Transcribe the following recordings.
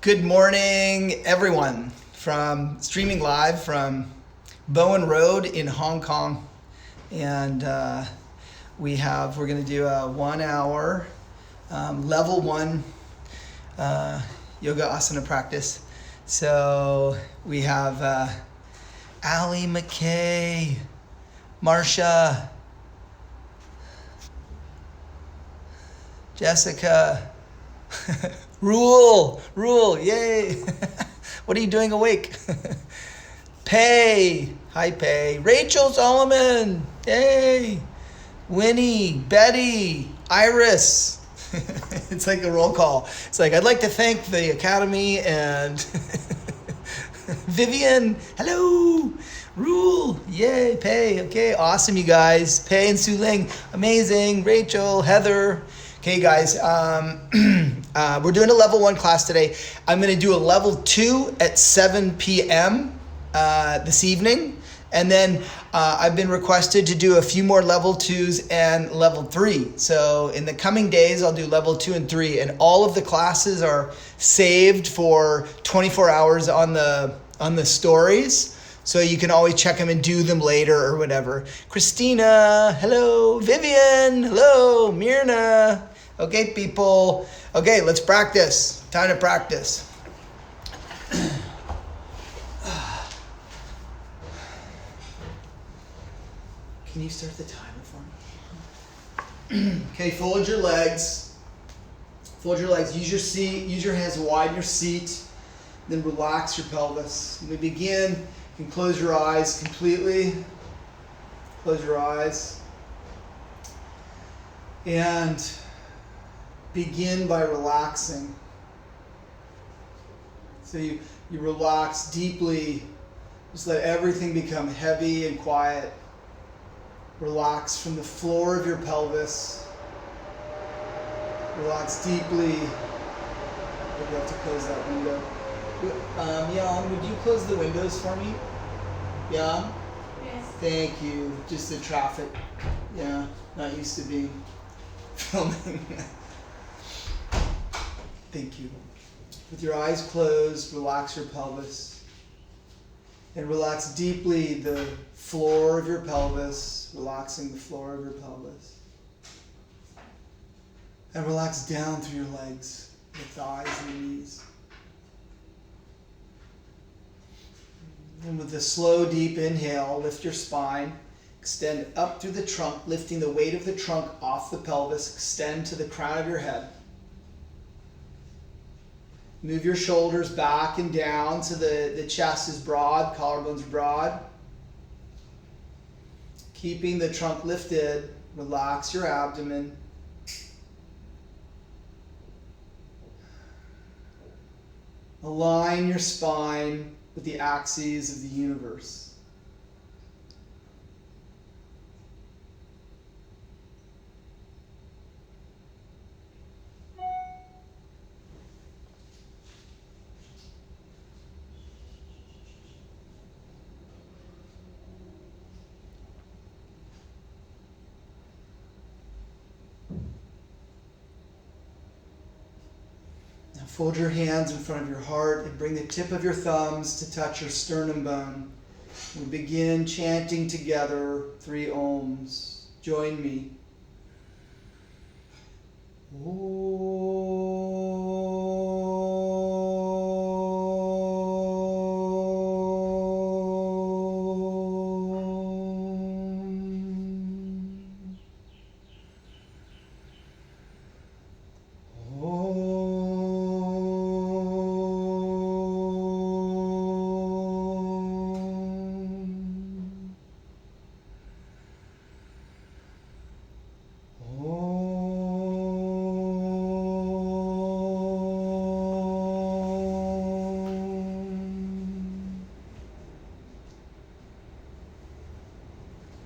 Good morning, everyone, from streaming live from Bowen Road in Hong Kong. And we're going to do a 1 hour level 1 yoga asana practice. So we have Allie McKay, Marsha, Jessica, Rule, yay. What are you doing awake? Pay, hi Pay. Rachel Solomon, yay. Winnie, Betty, Iris. It's like a roll call. It's like, I'd like to thank the Academy and Vivian, hello. Rule, yay, Pay, okay, awesome you guys. Pay and Su Ling, amazing. Rachel, Heather. Okay guys, we're doing a level 1 class today. I'm gonna do a level 2 at 7 p.m. This evening. And then I've been requested to do a few more level 2s and level 3. So in the coming days, I'll do level 2 and 3. And all of the classes are saved for 24 hours on the stories. So you can always check them and do them later or whatever. Christina, hello. Vivian, hello. Myrna. Okay, people. Okay, let's practice. Time to practice. Can you start the timer for me? Okay, fold your legs. Fold your legs. Use your seat. Use your hands to widen your seat. Then relax your pelvis. When we begin, you can close your eyes completely. Close your eyes. And begin by relaxing. So you relax deeply. Just let everything become heavy and quiet. Relax from the floor of your pelvis. Relax deeply. Maybe I have to close that window. Jan, would you close the windows for me? Jan? Yes. Thank you. Just the traffic. Yeah, not used to being filming. Thank you. With your eyes closed, relax your pelvis. And relax deeply the floor of your pelvis, relaxing the floor of your pelvis. And relax down through your legs, the thighs and the knees. And with a slow, deep inhale, lift your spine. Extend up through the trunk, lifting the weight of the trunk off the pelvis. Extend to the crown of your head. Move your shoulders back and down so the chest is broad, collarbones broad. Keeping the trunk lifted, relax your abdomen. Align your spine with the axes of the universe. Fold your hands in front of your heart and bring the tip of your thumbs to touch your sternum bone. We begin chanting together 3 ohms. Join me.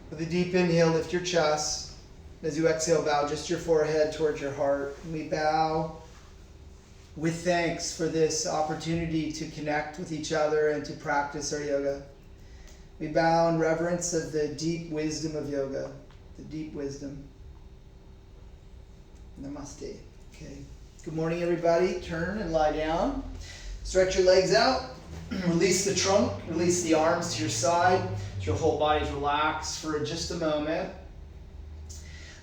With a deep inhale, lift your chest. As you exhale, bow just your forehead towards your heart. And we bow with thanks for this opportunity to connect with each other and to practice our yoga. We bow in reverence of the deep wisdom of yoga, the deep wisdom. Namaste. Okay. Good morning, everybody. Turn and lie down. Stretch your legs out. Release the trunk. Release the arms to your side. So your whole body's relaxed for just a moment.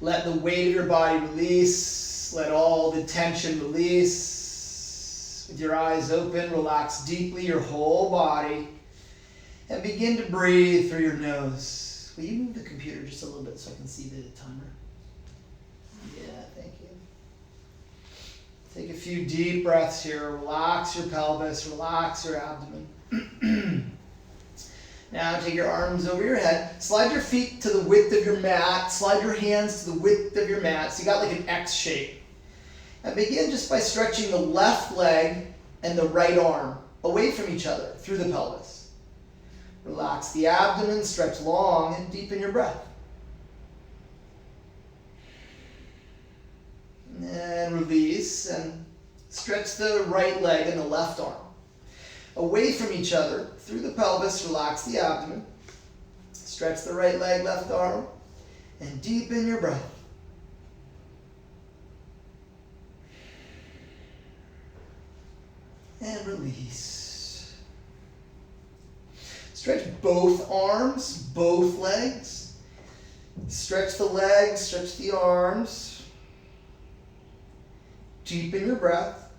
Let the weight of your body release. Let all the tension release. With your eyes open, relax deeply your whole body. And begin to breathe through your nose. Will you move the computer just a little bit so I can see the timer? Yeah, thank you. Take a few deep breaths here. Relax your pelvis. Relax your abdomen. Now take your arms over your head. Slide your feet to the width of your mat. Slide your hands to the width of your mat. So you got like an X shape. And begin just by stretching the left leg and the right arm away from each other through the pelvis. Relax the abdomen, stretch long, and deepen your breath. And release, and stretch the right leg and the left arm away from each other through the pelvis. Relax the abdomen. Stretch the right leg, left arm, and deepen your breath. And release. Stretch both arms, both legs. Stretch the legs, stretch the arms. Deepen your breath.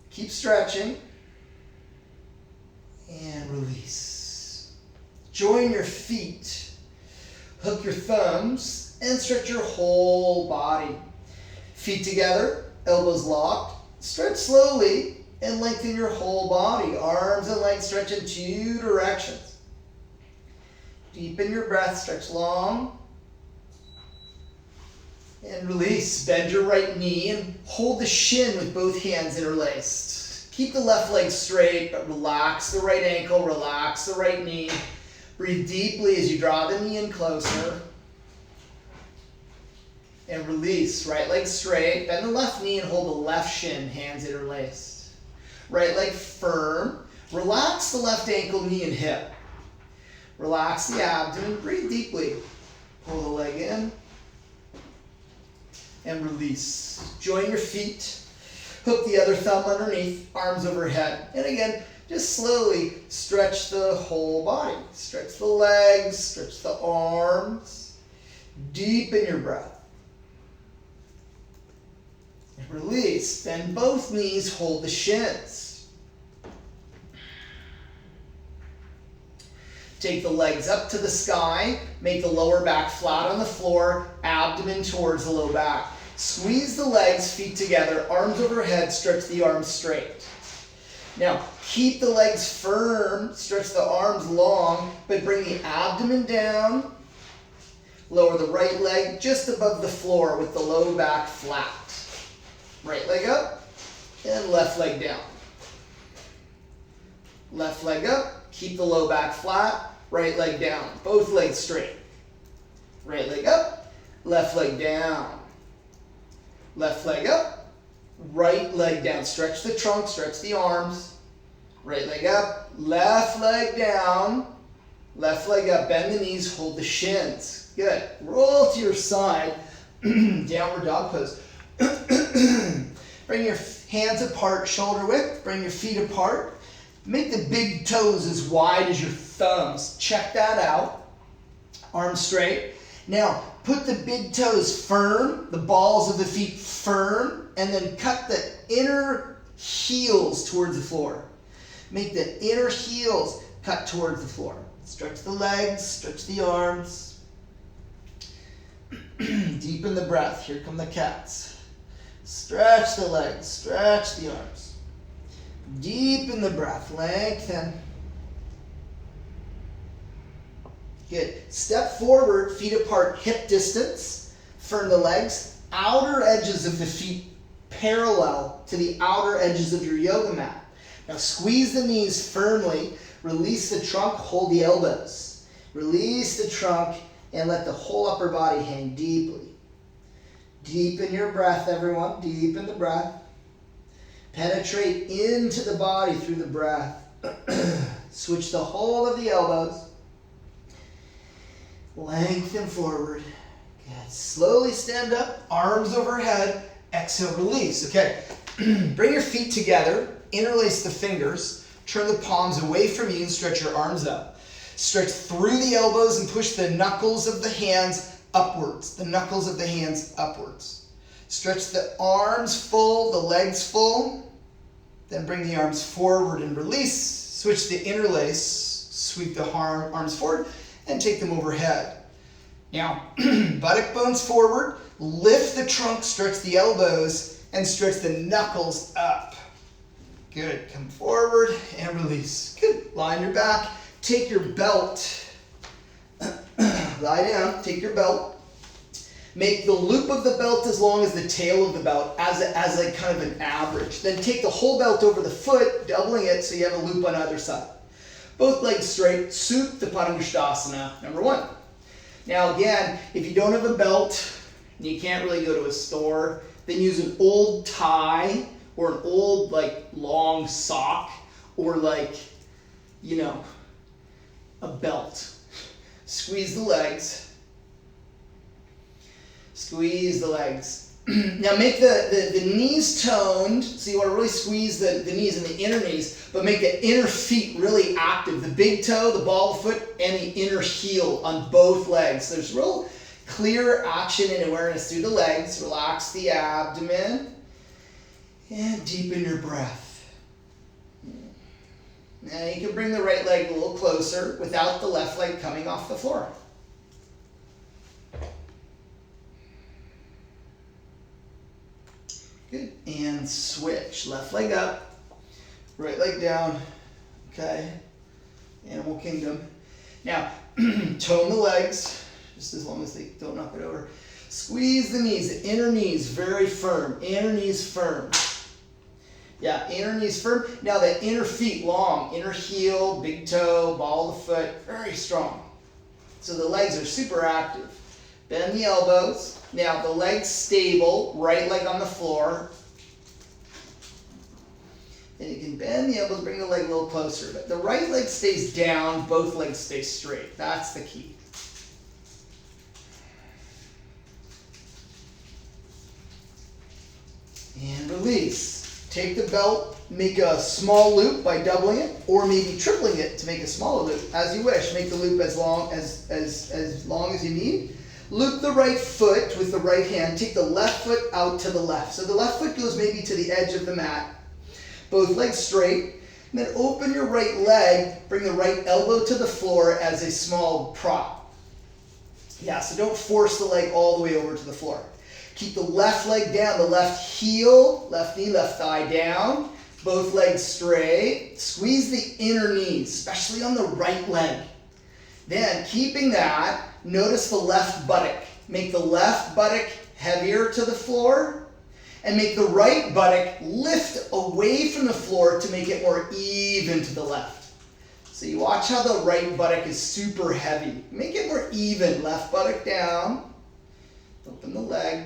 Keep stretching. And release. Join your feet. Hook your thumbs and stretch your whole body. Feet together, elbows locked. Stretch slowly and lengthen your whole body. Arms and legs stretch in two directions. Deepen your breath, stretch long. And release. Bend your right knee and hold the shin with both hands interlaced. Keep the left leg straight, but relax the right ankle, relax the right knee. Breathe deeply as you draw the knee in closer. And release. Right leg straight. Bend the left knee and hold the left shin, hands interlaced. Right leg firm. Relax the left ankle, knee, and hip. Relax the abdomen. Breathe deeply. Pull the leg in. And release. Join your feet. Hook the other thumb underneath, arms overhead. And again, just slowly stretch the whole body. Stretch the legs, stretch the arms. Deepen your breath. And release. Bend both knees, hold the shins. Take the legs up to the sky. Make the lower back flat on the floor, abdomen towards the low back. Squeeze the legs, feet together, arms overhead, stretch the arms straight. Now, keep the legs firm, stretch the arms long, but bring the abdomen down. Lower the right leg just above the floor with the low back flat. Right leg up and left leg down. Left leg up, keep the low back flat, right leg down. Both legs straight. Right leg up, left leg down. Left leg up, right leg down. Stretch the trunk, stretch the arms. Right leg up, left leg down. Left leg up, bend the knees, hold the shins. Good. Roll to your side, downward dog pose. Bring your hands apart, shoulder width. Bring your feet apart. Make the big toes as wide as your thumbs. Check that out. Arms straight. Now, put the big toes firm, the balls of the feet firm, and then cut the inner heels towards the floor. Make the inner heels cut towards the floor. Stretch the legs, stretch the arms. Deepen the breath. Here come the cats. Stretch the legs, stretch the arms. Deepen the breath, lengthen. Good. Step forward, feet apart, hip distance. Firm the legs. Outer edges of the feet parallel to the outer edges of your yoga mat. Now squeeze the knees firmly. Release the trunk, hold the elbows. Release the trunk and let the whole upper body hang deeply. Deepen your breath, everyone. Deepen the breath. Penetrate into the body through the breath. Switch the hold of the elbows. Lengthen forward. Good. Slowly stand up, arms overhead. Exhale, release. Okay. Bring your feet together. interlace the fingers, turn the palms away from you and stretch your arms up. Stretch through the elbows and push the knuckles of the hands upwards. The knuckles of the hands upwards. Stretch the arms full, the legs full. Then bring the arms forward and release. Switch the interlace, sweep the arms forward and take them overhead. Now, buttock bones forward, lift the trunk, stretch the elbows, and stretch the knuckles up. Good, come forward and release. Good, lie on your back, take your belt, lie down, take your belt. Make the loop of the belt as long as the tail of the belt, as like kind of an average. Then take the whole belt over the foot, doubling it so you have a loop on either side. Both legs straight, Supine Padangusthasana, number 1. Now again, if you don't have a belt, and you can't really go to a store, then use an old tie or an old like long sock or like, you know, a belt. Squeeze the legs. Squeeze the legs. Now make the knees toned, so you want to really squeeze the knees and the inner knees, but make the inner feet really active. The big toe, the ball of the foot, and the inner heel on both legs. So there's real clear action and awareness through the legs. Relax the abdomen and deepen your breath. Now you can bring the right leg a little closer without the left leg coming off the floor. Good, and switch. Left leg up, right leg down, okay? Animal kingdom. Now, tone the legs, just as long as they don't knock it over. Squeeze the knees, the inner knees very firm, inner knees firm. Yeah, inner knees firm. Now the inner feet long, inner heel, big toe, ball of the foot, very strong. So the legs are super active. Bend the elbows. Now the legs stable, right leg on the floor. And you can bend the elbows, bring the leg a little closer. But the right leg stays down, both legs stay straight. That's the key. And release. Take the belt, make a small loop by doubling it, or maybe tripling it to make a smaller loop, as you wish. Make the loop as long as you need. Loop the right foot with the right hand. Take the left foot out to the left. So the left foot goes maybe to the edge of the mat. Both legs straight. And then open your right leg. Bring the right elbow to the floor as a small prop. Yeah, so don't force the leg all the way over to the floor. Keep the left leg down, the left heel, left knee, left thigh down. Both legs straight. Squeeze the inner knees, especially on the right leg. Then, keeping that, notice the left buttock. Make the left buttock heavier to the floor, and make the right buttock lift away from the floor to make it more even to the left. So you watch how the right buttock is super heavy. Make it more even. Left buttock down. Open the leg.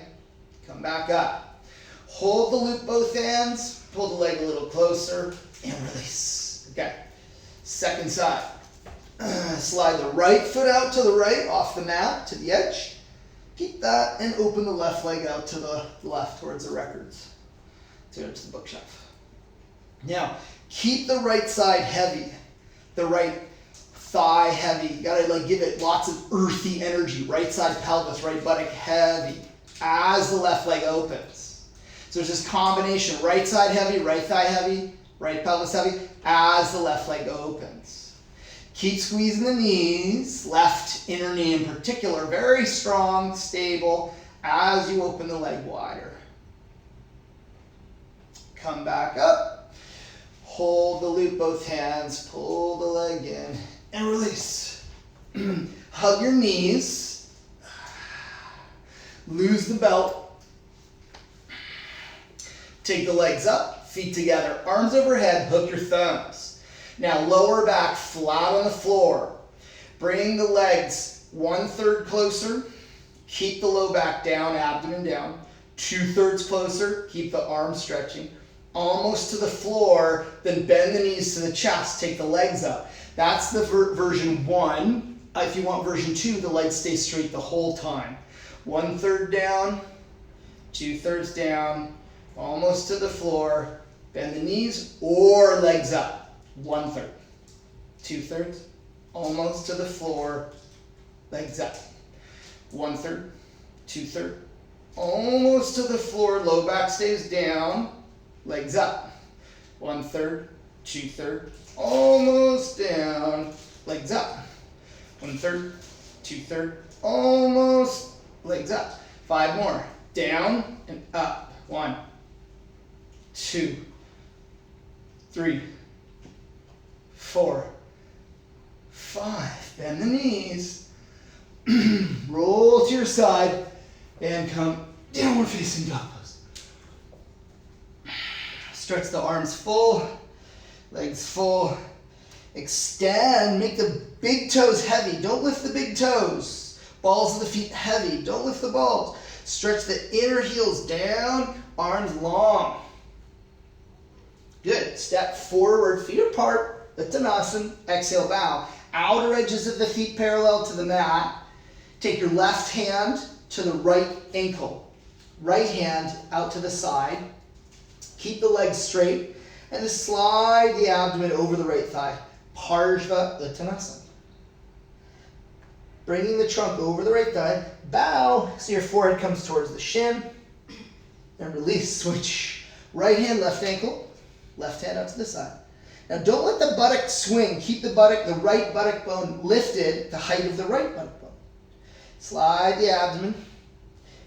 Come back up. Hold the loop both hands. Pull the leg a little closer and release. Okay. Second side. Slide the right foot out to the right, off the mat, to the edge. Keep that and open the left leg out to the left towards the records, towards the bookshelf. Now, keep the right side heavy, the right thigh heavy. You gotta like give it lots of earthy energy. Right side pelvis, right buttock heavy as the left leg opens. So there's this combination, right side heavy, right thigh heavy, right pelvis heavy as the left leg opens. Keep squeezing the knees, left inner knee in particular, very strong, stable, as you open the leg wider. Come back up, hold the loop, both hands, pull the leg in, and release. Hug your knees, lose the belt, take the legs up, feet together, arms overhead, hook your thumbs. Now lower back flat on the floor. Bring the legs 1/3 closer. Keep the low back down, abdomen down. 2/3 closer. Keep the arms stretching. Almost to the floor. Then bend the knees to the chest. Take the legs up. That's the version 1. If you want version 2, the legs stay straight the whole time. 1/3 down. 2/3 down. Almost to the floor. Bend the knees or legs up. 1/3. 2/3. Almost to the floor. Legs up. 1/3. 2/3. Almost to the floor. Low back stays down. Legs up. 1/3. 2/3. Almost down. Legs up. 1/3. 2/3. Almost. Legs up. 5 more. Down and up. 1, 2, 3, 4, 5. Bend the knees. Roll to your side and come downward facing dog pose. Stretch the arms full, legs full. Extend, make the big toes heavy. Don't lift the big toes. Balls of the feet heavy. Don't lift the balls. Stretch the inner heels down, arms long. Good. Step forward, feet apart, Uttanasana. Exhale, bow. Outer edges of the feet parallel to the mat. Take your left hand to the right ankle. Right hand out to the side. Keep the legs straight and just slide the abdomen over the right thigh. Parshva Uttanasana. Bringing the trunk over the right thigh. Bow so your forehead comes towards the shin. And release. Switch. Right hand, left ankle. Left hand out to the side. Now don't let the buttock swing. Keep the right buttock bone lifted, the height of the right buttock bone. Slide the abdomen.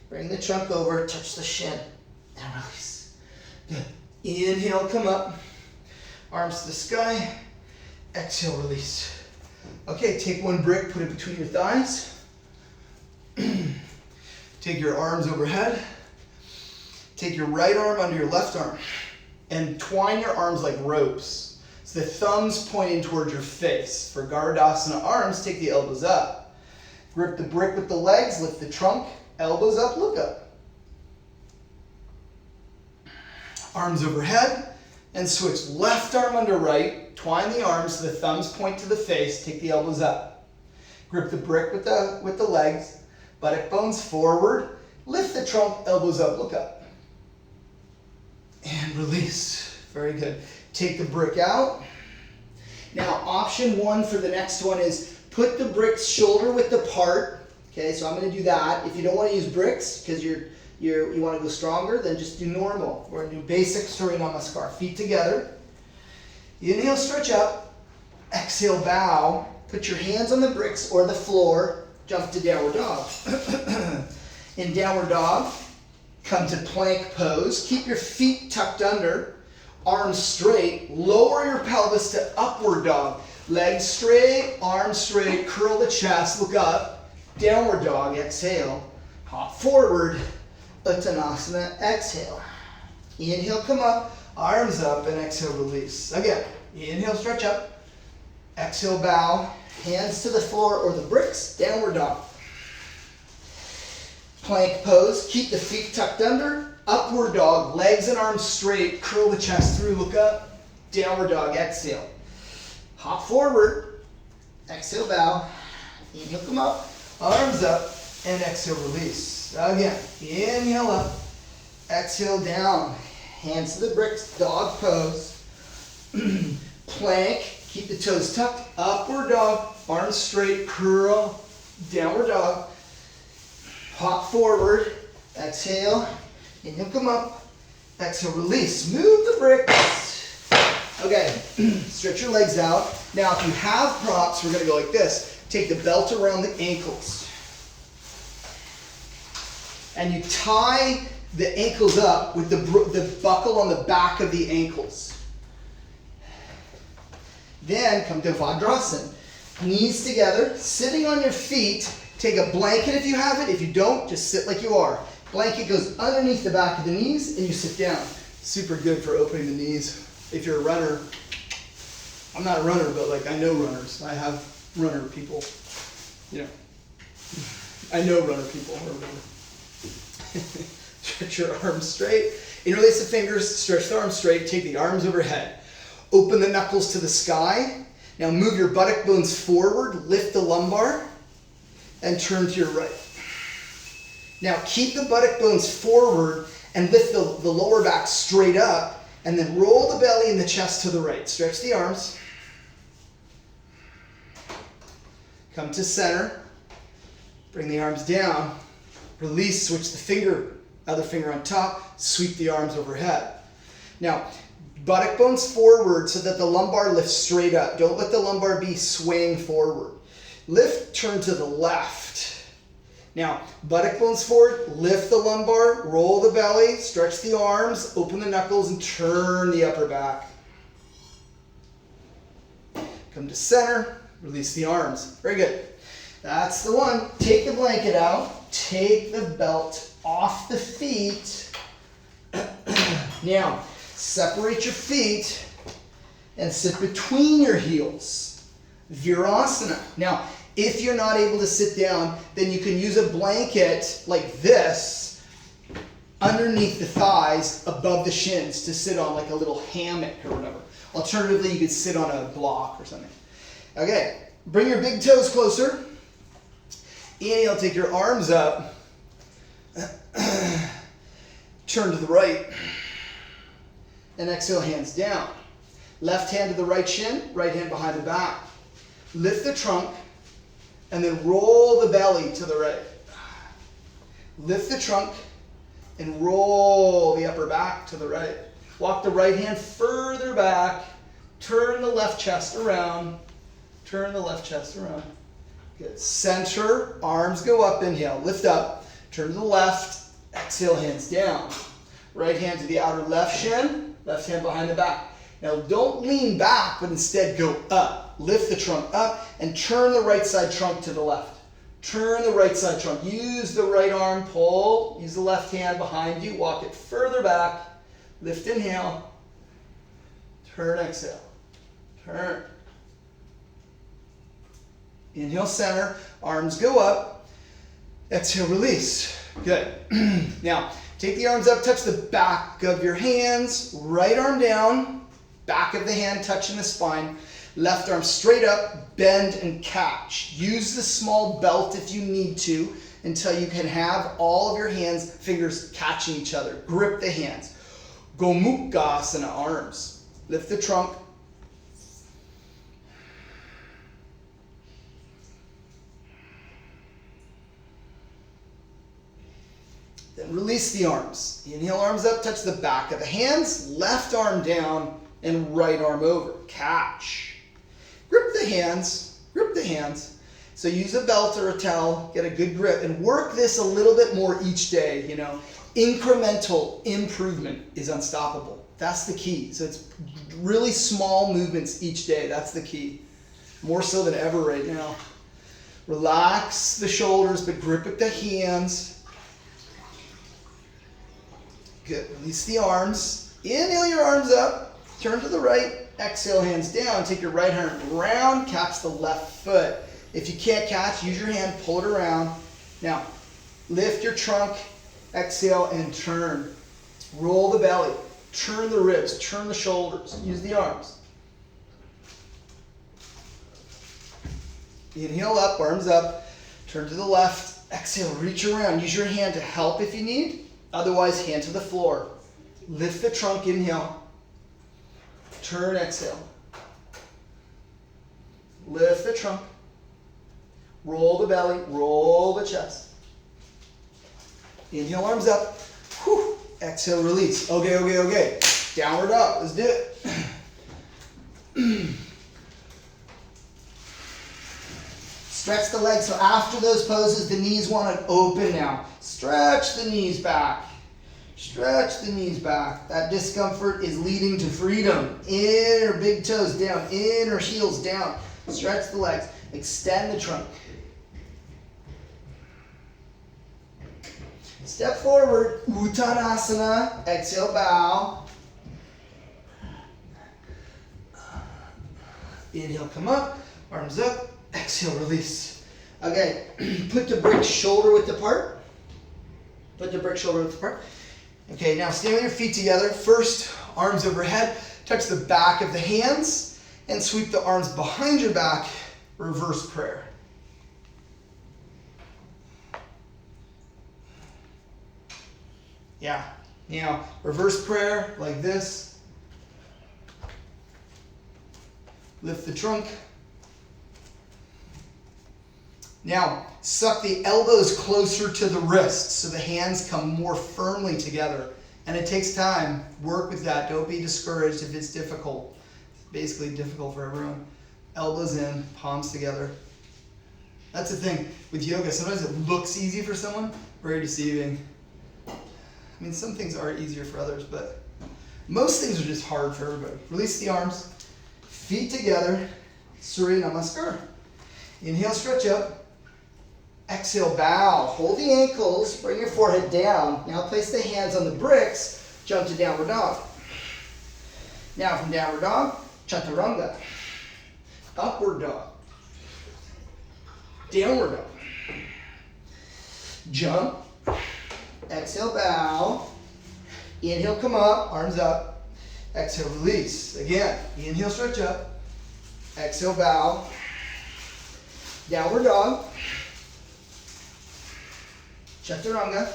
Bring the trunk over, touch the shin, and release. Good. Inhale, come up. Arms to the sky. Exhale, release. Okay, take one brick, put it between your thighs. Take your arms overhead. Take your right arm under your left arm. And twine your arms like ropes. So the thumbs pointing towards your face. For Garudasana arms, take the elbows up. Grip the brick with the legs, lift the trunk. Elbows up, look up. Arms overhead. And switch left arm under right. Twine the arms so the thumbs point to the face. Take the elbows up. Grip the brick with the legs. Buttock bones forward. Lift the trunk, elbows up, look up. And release. Very good. Take the brick out. Now, option 1 for the next one is put the bricks shoulder width apart. Okay, so I'm going to do that. If you don't want to use bricks because you want to go stronger, then just do normal. We're going to do basic Surya Namaskar. Feet together. Inhale, stretch up. Exhale, bow. Put your hands on the bricks or the floor. Jump to downward dog. In downward dog, come to plank pose. Keep your feet tucked under. Arms straight. Lower your pelvis to upward dog. Legs straight, arms straight. Curl the chest. Look up. Downward dog. Exhale. Hop forward. Uttanasana. Exhale. Inhale, come up. Arms up and exhale, release. Again. Inhale, stretch up. Exhale, bow. Hands to the floor or the bricks. Downward dog. Plank pose. Keep the feet tucked under. Upward dog. Legs and arms straight. Curl the chest through. Look up. Downward dog. Exhale. Hop forward. Exhale, bow. Inhale, come up. Arms up. And exhale, release. Again. Inhale up. Exhale, down. Hands to the bricks. Dog pose. Plank. Keep the toes tucked. Upward dog. Arms straight. Curl. Downward dog. Hop forward. Exhale. Inhale, come up. Exhale, release. Move the bricks. Okay. Stretch your legs out. Now, if you have props, we're going to go like this. Take the belt around the ankles. And you tie the ankles up with the buckle on the back of the ankles. Then come to Vajrasana. Knees together, sitting on your feet. Take a blanket if you have it. If you don't, just sit like you are. Blanket goes underneath the back of the knees and you sit down. Super good for opening the knees. If you're a runner, I'm not a runner, but like I know runners. I have runner people. You know, I know runner people or whatever. Stretch your arms straight. Interlace the fingers, stretch the arms straight, take the arms overhead. Open the knuckles to the sky. Now move your buttock bones forward, lift the lumbar, and turn to your right. Now keep the buttock bones forward and lift the lower back straight up And then roll the belly and the chest to the right. Stretch the arms. Come to center. Bring the arms down. Release, switch the finger, other finger on top, sweep the arms overhead. Now, buttock bones forward so that the lumbar lifts straight up. Don't let the lumbar be swaying forward. Lift, turn to the left. Now, buttock bones forward, lift the lumbar, roll the belly, stretch the arms, open the knuckles, and turn the upper back. Come to center, release the arms. Very good. That's the one. Take the blanket out, take the belt off the feet. Now, separate your feet and sit between your heels. Virasana. Now, if you're not able to sit down, then you can use a blanket like this underneath the thighs above the shins to sit on, like a little hammock or whatever. Alternatively, you could sit on a block or something. Okay, bring your big toes closer. Inhale, take your arms up. Turn to the right. And exhale, hands down. Left hand to the right shin, right hand behind the back. Lift the trunk, and then roll the belly to the right. Lift the trunk, and roll the upper back to the right. Walk the right hand further back. Turn the left chest around. Turn the left chest around. Good. Center, arms go up, inhale, lift up. Turn to the left, exhale, hands down. Right hand to the outer left shin, left hand behind the back. Now don't lean back, but instead go up. Lift the trunk up and turn the right side trunk to the left. Turn the right side trunk. Use the right arm, pull. Use the left hand behind you. Walk it further back. Lift, inhale. Turn, exhale. Turn. Inhale, center. Arms go up. Exhale, release. Good. Now, take the arms up, touch the back of your hands. Right arm down. Back of the hand touching the spine. Left arm straight up, bend and catch. Use the small belt if you need to until you can have all of your hands, fingers catching each other. Grip the hands. Gomukhasana, arms. Lift the trunk. Then release the arms. Inhale, arms up, touch the back of the hands. Left arm down and right arm over. Catch. Grip the hands, grip the hands. So use a belt or a towel, get a good grip, and work this a little bit more each day, you know. Incremental improvement is unstoppable. That's the key. So it's really small movements each day. That's the key. More so than ever right now. Relax the shoulders, but grip at the hands. Good. Release the arms. Inhale your arms up. Turn to the right. Exhale, hands down. Take your right hand around. Catch the left foot. If you can't catch, use your hand. Pull it around. Now, lift your trunk. Exhale and turn. Roll the belly. Turn the ribs. Turn the shoulders. Use the arms. Inhale up. Arms up. Turn to the left. Exhale. Reach around. Use your hand to help if you need. Otherwise, hand to the floor. Lift the trunk. Inhale. Turn, exhale. Lift the trunk. Roll the belly. Roll the chest. Inhale, arms up. Whew. Exhale, release. Okay, okay, okay. Downward dog. Let's do it. Stretch the legs. So after those poses, the knees want to open now. Stretch the knees back. Stretch the knees back. That discomfort is leading to freedom. Inner big toes down. Inner heels down. Stretch the legs. Extend the trunk. Step forward. Uttanasana. Exhale, bow. Inhale, come up. Arms up. Exhale, release. Okay, put the brick shoulder width apart. Put the brick shoulder width apart. Okay, now stand with your feet together. First, arms overhead. Touch the back of the hands and sweep the arms behind your back. Reverse prayer. Yeah, now reverse prayer like this. Lift the trunk. Now, suck the elbows closer to the wrists so the hands come more firmly together. And it takes time. Work with that. Don't be discouraged if it's difficult. It's basically difficult for everyone. Elbows in, palms together. That's the thing with yoga. Sometimes it looks easy for someone. Very deceiving. I mean, some things are easier for others, but most things are just hard for everybody. Release the arms. Feet together. Surya Namaskar. Inhale, stretch up. Exhale, bow. Hold the ankles. Bring your forehead down. Now place the hands on the bricks. Jump to downward dog. Now from downward dog, chaturanga. Upward dog. Downward dog. Jump. Exhale, bow. Inhale, come up. Arms up. Exhale, release. Again. Inhale, stretch up. Exhale, bow. Downward dog. Chaturanga.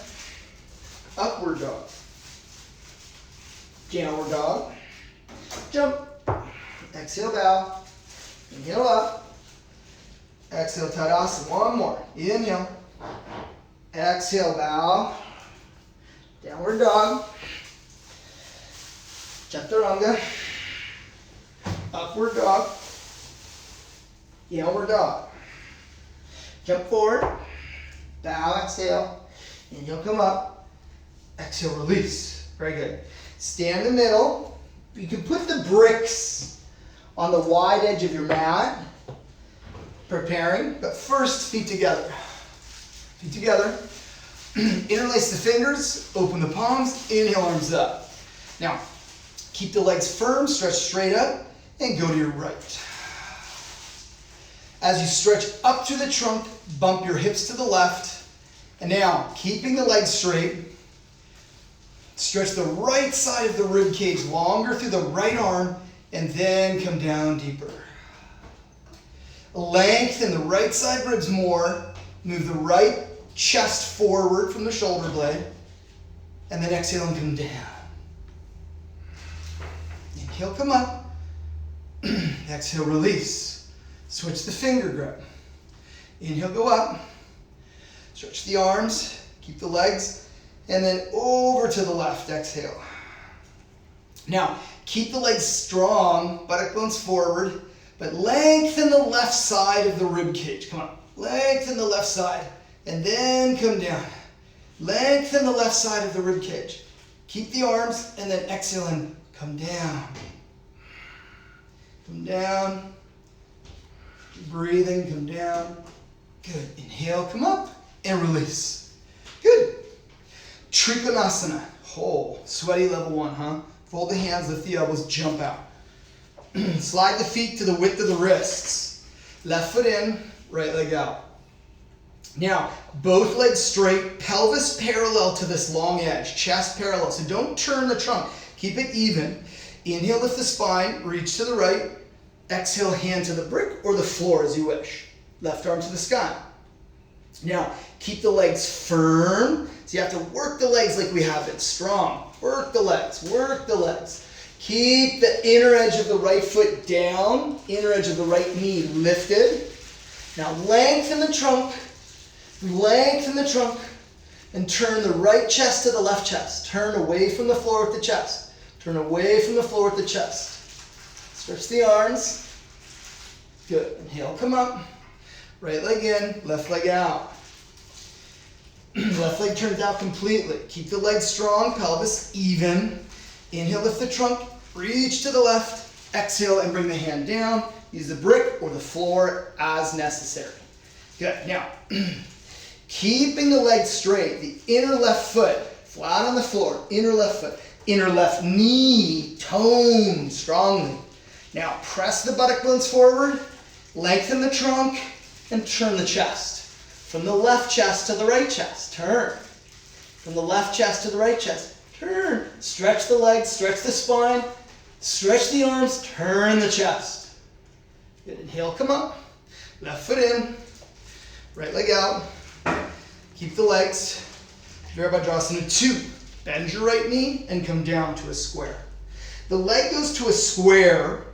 Upward dog. Downward dog. Jump. Exhale, bow. Inhale up. Exhale, Tadasana. One more. Inhale. Exhale, bow. Downward dog. Chaturanga. Upward dog. Downward dog. Jump forward. Bow, exhale. Inhale, come up. Exhale, release. Very good. Stand in the middle. You can put the bricks on the wide edge of your mat. Preparing. But first, feet together. Feet together. Interlace the fingers. Open the palms. Inhale, arms up. Now, keep the legs firm. Stretch straight up. And go to your right. As you stretch up to the trunk, bump your hips to the left. And now, keeping the legs straight, stretch the right side of the rib cage longer through the right arm, and then come down deeper. Lengthen the right side ribs more. Move the right chest forward from the shoulder blade, and then exhale and come down. Inhale, come up. Exhale, release. Switch the finger grip. Inhale, go up. Stretch the arms, keep the legs, and then over to the left, exhale. Now, keep the legs strong, buttock bones forward, but lengthen the left side of the rib cage. Come on, lengthen the left side, and then come down. Lengthen the left side of the rib cage. Keep the arms, and then exhale and come down. Come down. Breathing, come down. Good. Inhale, come up, and release. Good. Trikonasana. Whole. Sweaty level 1, huh? Fold the hands, lift the elbows, jump out. Slide the feet to the width of the wrists. Left foot in, right leg out. Now, both legs straight, pelvis parallel to this long edge, chest parallel. So don't turn the trunk. Keep it even. Inhale, lift the spine, reach to the right. Exhale, hand to the brick or the floor as you wish. Left arm to the sky. Now, keep the legs firm. So you have to work the legs like we have it. Strong. Work the legs. Work the legs. Keep the inner edge of the right foot down. Inner edge of the right knee lifted. Now, lengthen the trunk. Lengthen the trunk. And turn the right chest to the left chest. Turn away from the floor with the chest. Turn away from the floor with the chest. Stretch the arms. Good. Inhale, come up. Right leg in, left leg out. Left leg turns out completely. Keep the legs strong, pelvis even. Inhale, lift the trunk, reach to the left. Exhale and bring the hand down. Use the brick or the floor as necessary. Good. Now, keeping the legs straight, the inner left foot flat on the floor, inner left foot, inner left knee toned strongly. Now, press the buttock bones forward, lengthen the trunk, and turn the chest. From the left chest to the right chest, turn. From the left chest to the right chest, turn. Stretch the legs, stretch the spine, stretch the arms, turn the chest. Good. Inhale, come up. Left foot in, right leg out. Keep the legs. Virabhadrasana 2. Bend your right knee and come down to a square. The leg goes to a square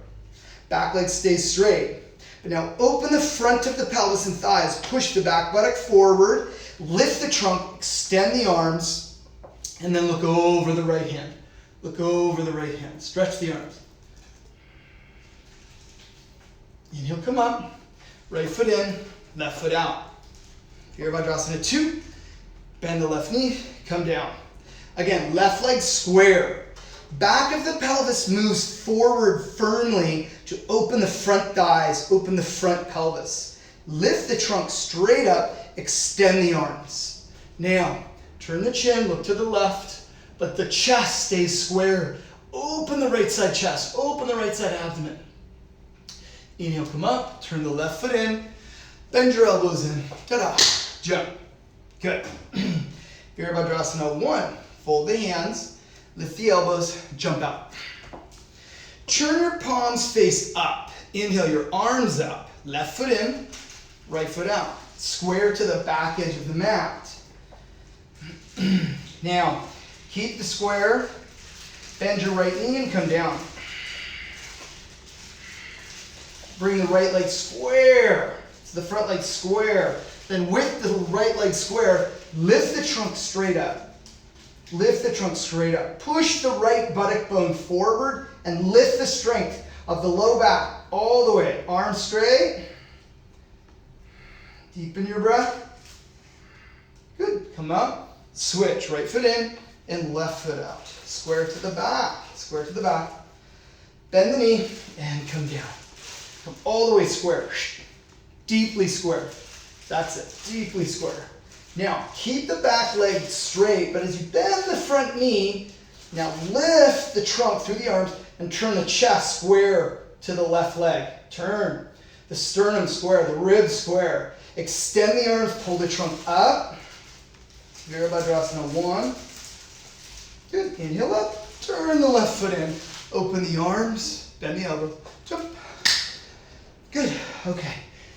Back leg stays straight. But now open the front of the pelvis and thighs. Push the back buttock forward. Lift the trunk, extend the arms, and then look over the right hand. Look over the right hand. Stretch the arms. Inhale, come up. Right foot in, left foot out. Virabhadrasana 2. Bend the left knee, come down. Again, left leg square. Back of the pelvis moves forward firmly to open the front thighs, open the front pelvis. Lift the trunk straight up, extend the arms. Now, turn the chin, look to the left, but the chest stays square. Open the right side chest, open the right side abdomen. Inhale, come up, turn the left foot in, bend your elbows in, ta-da, jump. Good. Virabhadrasana 1, fold the hands, lift the elbows, jump out. Turn your palms face up. Inhale, your arms up. Left foot in, right foot out. Square to the back edge of the mat. Now, keep the square. Bend your right knee and come down. Bring the right leg square. So the front leg square. Then with the right leg square, lift the trunk straight up. Lift the trunk straight up. Push the right buttock bone forward and lift the strength of the low back all the way. Arms straight. Deepen your breath. Good. Come up. Switch. Right foot in and left foot out. Square to the back. Square to the back. Bend the knee and come down. Come all the way square. Deeply square. That's it. Deeply square. Now, keep the back leg straight, but as you bend the front knee, now lift the trunk through the arms and turn the chest square to the left leg. Turn. The sternum square, the ribs square. Extend the arms, pull the trunk up. Virabhadrasana 1. Good. Inhale up. Turn the left foot in. Open the arms. Bend the elbow. Jump. Good. Okay.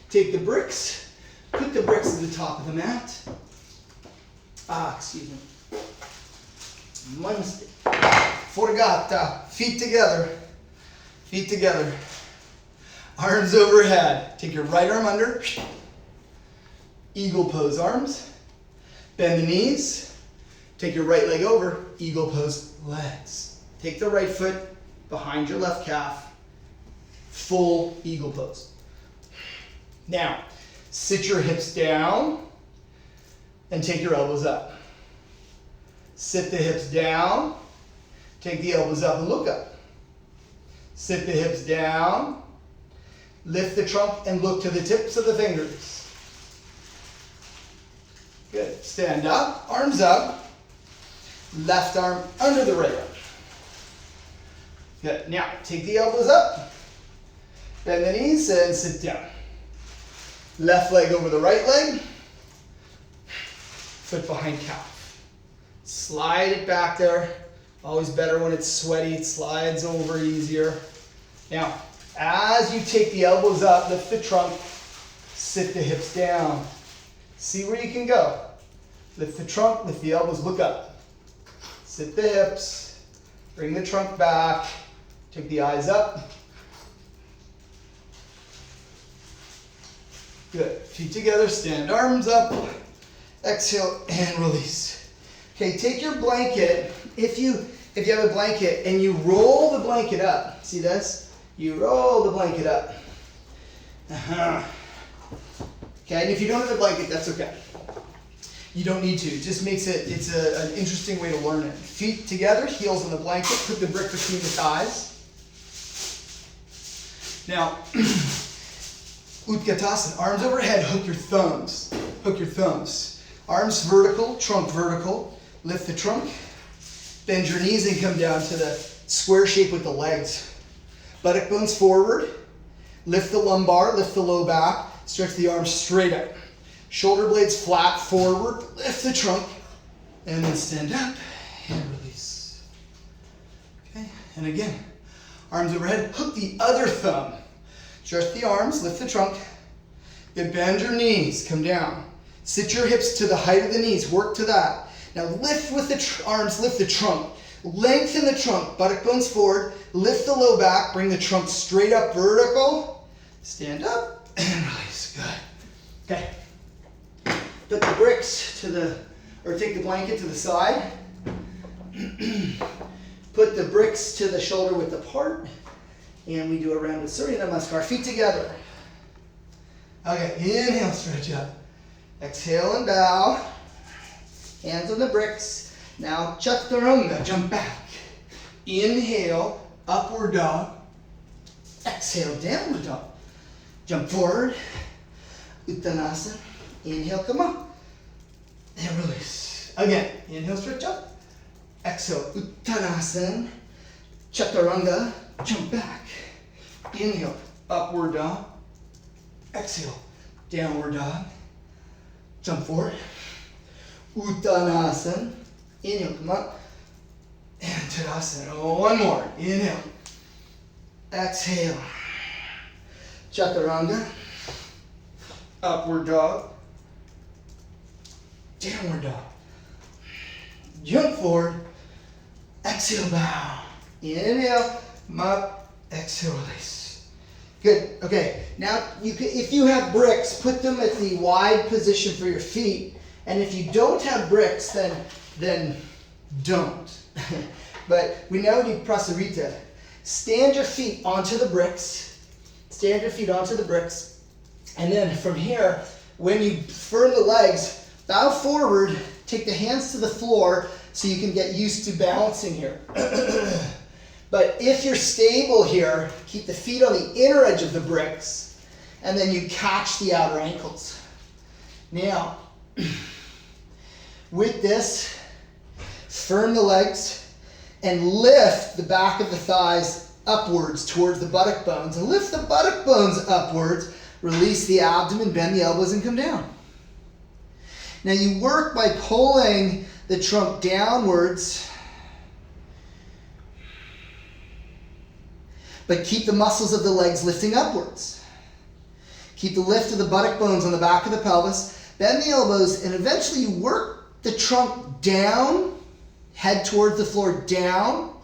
Take the bricks. Put the bricks at the top of the mat. Excuse me. My mistake. Forgata. Feet together. Feet together. Arms overhead. Take your right arm under. Eagle pose arms. Bend the knees. Take your right leg over. Eagle pose legs. Take the right foot behind your left calf. Full eagle pose. Now, sit your hips down and take your elbows up. Sit the hips down, take the elbows up and look up. Sit the hips down, lift the trunk and look to the tips of the fingers. Good. Stand up, arms up, left arm under the right arm. Good. Now, take the elbows up, bend the knees and sit down. Left leg over the right leg, foot behind calf. Slide it back there. Always better when it's sweaty, it slides over easier. Now, as you take the elbows up, lift the trunk, sit the hips down. See where you can go. Lift the trunk, lift the elbows, look up. Sit the hips, bring the trunk back, take the eyes up. Good. Feet together, stand arms up. Exhale and release. Okay, take your blanket. If you have a blanket and you roll the blanket up, see this? You roll the blanket up. Okay, and if you don't have a blanket, that's okay. You don't need to. It just makes it's an interesting way to learn it. Feet together, heels on the blanket, put the brick between the thighs. Now, Utkatasana, arms overhead, hook your thumbs. Hook your thumbs. Arms vertical, trunk vertical. Lift the trunk. Bend your knees and come down to the square shape with the legs. Buttock bones forward. Lift the lumbar, lift the low back. Stretch the arms straight up. Shoulder blades flat forward. Lift the trunk. And then stand up and release. Okay, and again. Arms overhead, hook the other thumb. Stretch the arms, lift the trunk. Then bend your knees, come down. Sit your hips to the height of the knees, work to that. Now lift with the arms, lift the trunk. Lengthen the trunk, buttock bones forward, lift the low back, bring the trunk straight up vertical, stand up, and release. Good. Okay. Put the bricks to the, or take the blanket to the side. Put the bricks to the shoulder width apart, and we do a round of Surya Namaskar. Feet together. Okay, inhale, stretch up. Exhale and bow. Hands on the bricks. Now chaturanga, jump back. Inhale, upward dog. Exhale, downward dog. Jump forward. Uttanasana. Inhale, come up. And release. Again, inhale, stretch up. Exhale, Uttanasana, Chaturanga, jump back. Inhale, upward dog. Exhale, downward dog. Jump forward. Uttanasana. Inhale, come up. And Tadasana. One more. Inhale. Exhale. Chaturanga. Upward dog. Downward dog. Jump forward. Exhale, bow. Inhale, come up. Exhale, release. Good. Okay. Now, you can, if you have bricks, put them at the wide position for your feet. And if you don't have bricks, then don't. But we now need prasarita. Stand your feet onto the bricks. Stand your feet onto the bricks. And then from here, when you firm the legs, bow forward, take the hands to the floor so you can get used to balancing here. But if you're stable here, keep the feet on the inner edge of the bricks, and then you catch the outer ankles. Now, with this, firm the legs and lift the back of the thighs upwards towards the buttock bones, and lift the buttock bones upwards, release the abdomen, bend the elbows, and come down. Now you work by pulling the trunk downwards, but keep the muscles of the legs lifting upwards. Keep the lift of the buttock bones on the back of the pelvis, bend the elbows, and eventually you work the trunk down, head towards the floor, down.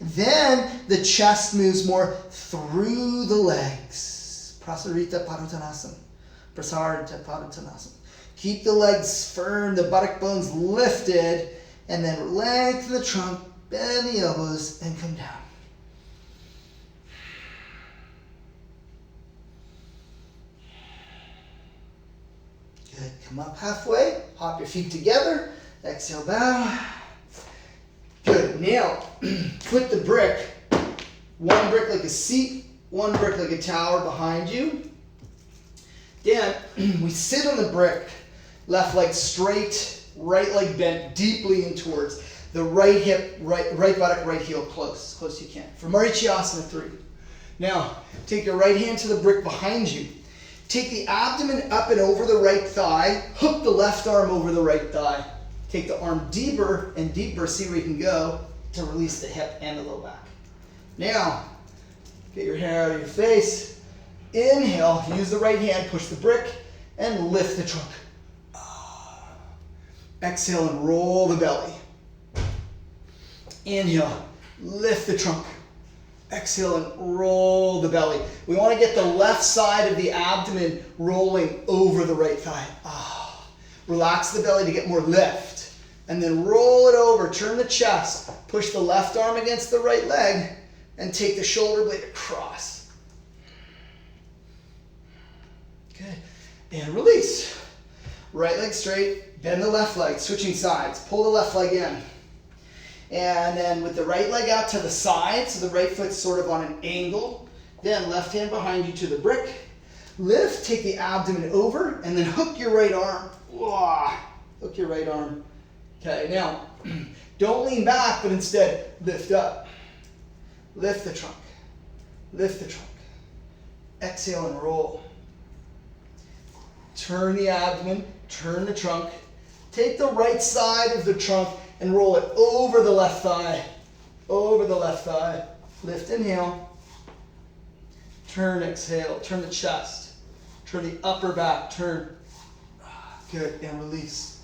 Then the chest moves more through the legs. Prasarita Padottanasana. Prasarita Padottanasana. Keep the legs firm, the buttock bones lifted, and then lengthen the trunk, bend the elbows, and come down. Good. Come up halfway, hop your feet together, exhale, bow. Good. Now, put the brick, one brick like a seat, one brick like a tower behind you. Then we sit on the brick, left leg straight, right leg bent deeply in towards the right hip, right buttock, right heel close you can. For Marichyasana 3. Now, take your right hand to the brick behind you. Take the abdomen up and over the right thigh. Hook the left arm over the right thigh. Take the arm deeper and deeper, see where you can go to release the hip and the low back. Now, get your hair out of your face. Inhale, use the right hand, push the brick, and lift the trunk. Exhale and roll the belly. Inhale, lift the trunk. Exhale and roll the belly. We want to get the left side of the abdomen rolling over the right thigh. Relax the belly to get more lift. And then roll it over, turn the chest, push the left arm against the right leg, and take the shoulder blade across. Good. And release. Right leg straight, bend the left leg, switching sides. Pull the left leg in. And then with the right leg out to the side, so the right foot's sort of on an angle. Then left hand behind you to the brick. Lift, take the abdomen over, and then hook your right arm. Hook your right arm. Okay, now, don't lean back, but instead lift up. Lift the trunk. Lift the trunk. Exhale and roll. Turn the abdomen, turn the trunk. Take the right side of the trunk and roll it over the left thigh. Over the left thigh. Lift, inhale. Turn, exhale. Turn the chest. Turn the upper back. Turn. Good, and release.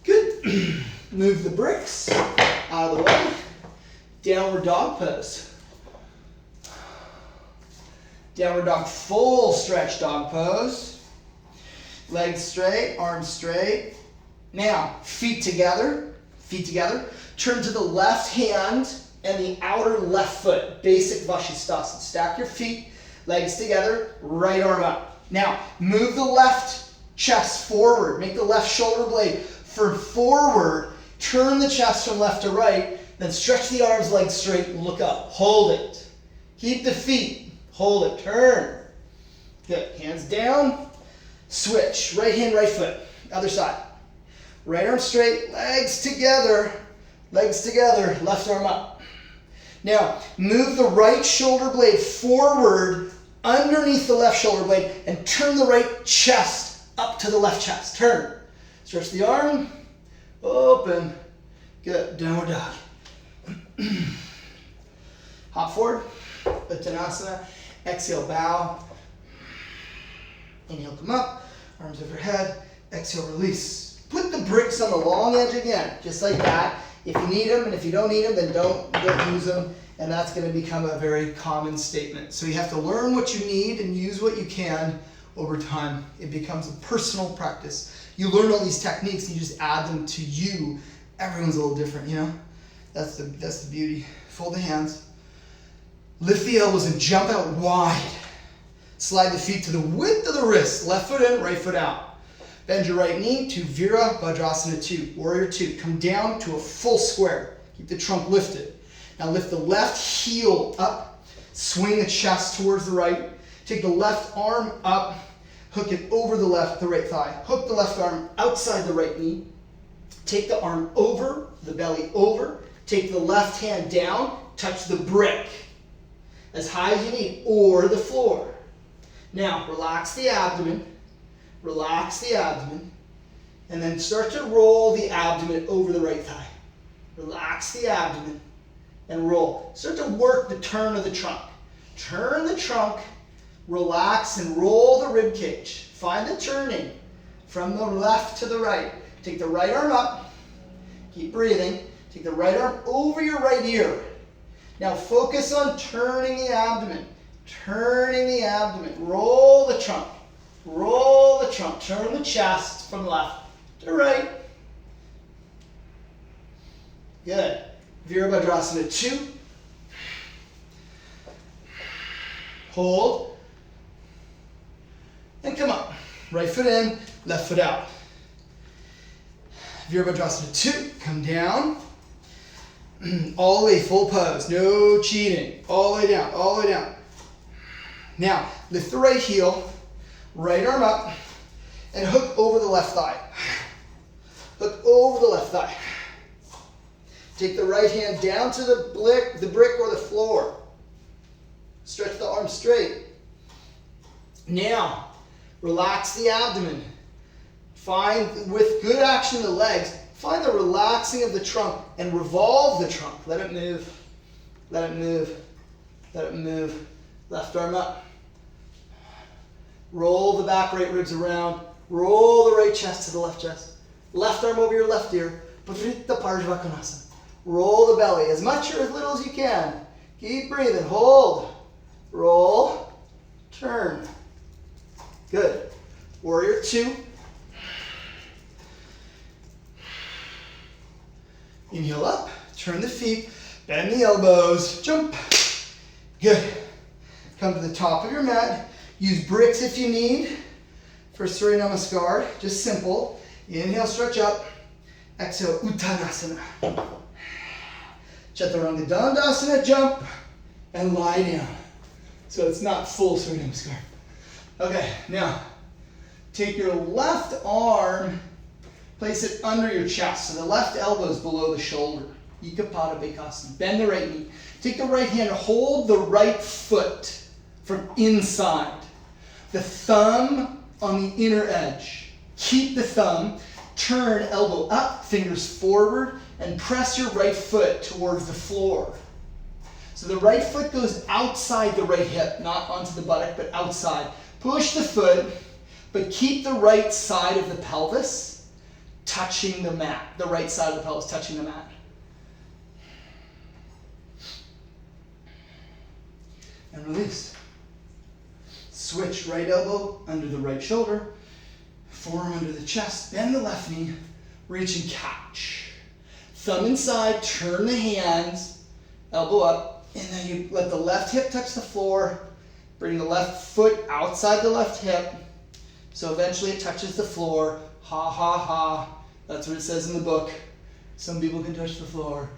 Good. Move the bricks. Out of the way. Downward dog pose. Downward dog, full stretch dog pose. Legs straight, arms straight. Now, feet together. Feet together. Turn to the left hand and the outer left foot. Basic Vashisthasana. Stack your feet, legs together, right arm up. Now, move the left chest forward. Make the left shoulder blade forward. Turn the chest from left to right. Then stretch the arms, legs straight, look up. Hold it. Keep the feet. Hold it. Turn. Good. Hands down. Switch. Right hand, right foot. Other side. Right arm straight, legs together. Legs together. Left arm up. Now, move the right shoulder blade forward underneath the left shoulder blade and turn the right chest up to the left chest. Turn. Stretch the arm. Open. Good. Downward dog. Hop forward. Uttanasana. Exhale, bow. Inhale, come up. Arms overhead. Exhale, release. Put the bricks on the long edge again, just like that. If you need them, and if you don't need them, then don't use them. And that's going to become a very common statement. So you have to learn what you need and use what you can over time. It becomes a personal practice. You learn all these techniques and you just add them to you. Everyone's a little different, you know? That's the beauty. Fold the hands. Lift the elbows and jump out wide. Slide the feet to the width of the wrist. Left foot in, right foot out. Bend your right knee to Virabhadrasana 2, Warrior 2. Come down to a full square. Keep the trunk lifted. Now lift the left heel up. Swing the chest towards the right. Take the left arm up. Hook it over the right thigh. Hook the left arm outside the right knee. Take the arm over, the belly over. Take the left hand down. Touch the brick as high as you need, or the floor. Now relax the abdomen. Relax the abdomen, and then start to roll the abdomen over the right thigh. Relax the abdomen and roll. Start to work the turn of the trunk. Turn the trunk, relax, and roll the rib cage. Find the turning from the left to the right. Take the right arm up. Keep breathing. Take the right arm over your right ear. Now focus on turning the abdomen. Turning the abdomen. Roll the trunk. Roll the trunk. Turn the chest from left to right. Good. Virabhadrasana 2. Hold. And come up. Right foot in, left foot out. Virabhadrasana 2. Come down. All the way, full pose. No cheating. All the way down, all the way down. Now, lift the right heel. Right arm up and hook over the left thigh. Hook over the left thigh. Take the right hand down to the brick or the floor. Stretch the arm straight. Now, relax the abdomen. Find, with good action in the legs, find the relaxing of the trunk and revolve the trunk. Let it move. Let it move. Let it move. Left arm up. Roll the back right ribs around. Roll the right chest to the left chest. Left arm over your left ear. Paritta Parshvakonasana. Roll the belly as much or as little as you can. Keep breathing. Hold. Roll. Turn. Good. Warrior 2. Inhale up. Turn the feet. Bend the elbows. Jump. Good. Come to the top of your mat. Use bricks if you need for Surya Namaskar. Just simple. Inhale, stretch up. Exhale, Uttanasana. Chaturanga Dandasana, jump and lie down. So it's not full Surya Namaskar. Okay, now take your left arm, place it under your chest. So the left elbow is below the shoulder. Ekapada Bekasana. Bend the right knee. Take the right hand and hold the right foot from inside. The thumb on the inner edge. Keep the thumb. Turn elbow up, fingers forward, and press your right foot towards the floor. So the right foot goes outside the right hip, not onto the buttock, but outside. Push the foot, but keep the right side of the pelvis touching the mat. The right side of the pelvis touching the mat. and release. Switch, right elbow under the right shoulder, forearm under the chest, bend the left knee, reach and catch. Thumb inside, turn the hands, elbow up, and then you let the left hip touch the floor, bring the left foot outside the left hip, so eventually it touches the floor. Ha, ha, ha. That's what it says in the book. Some people can touch the floor.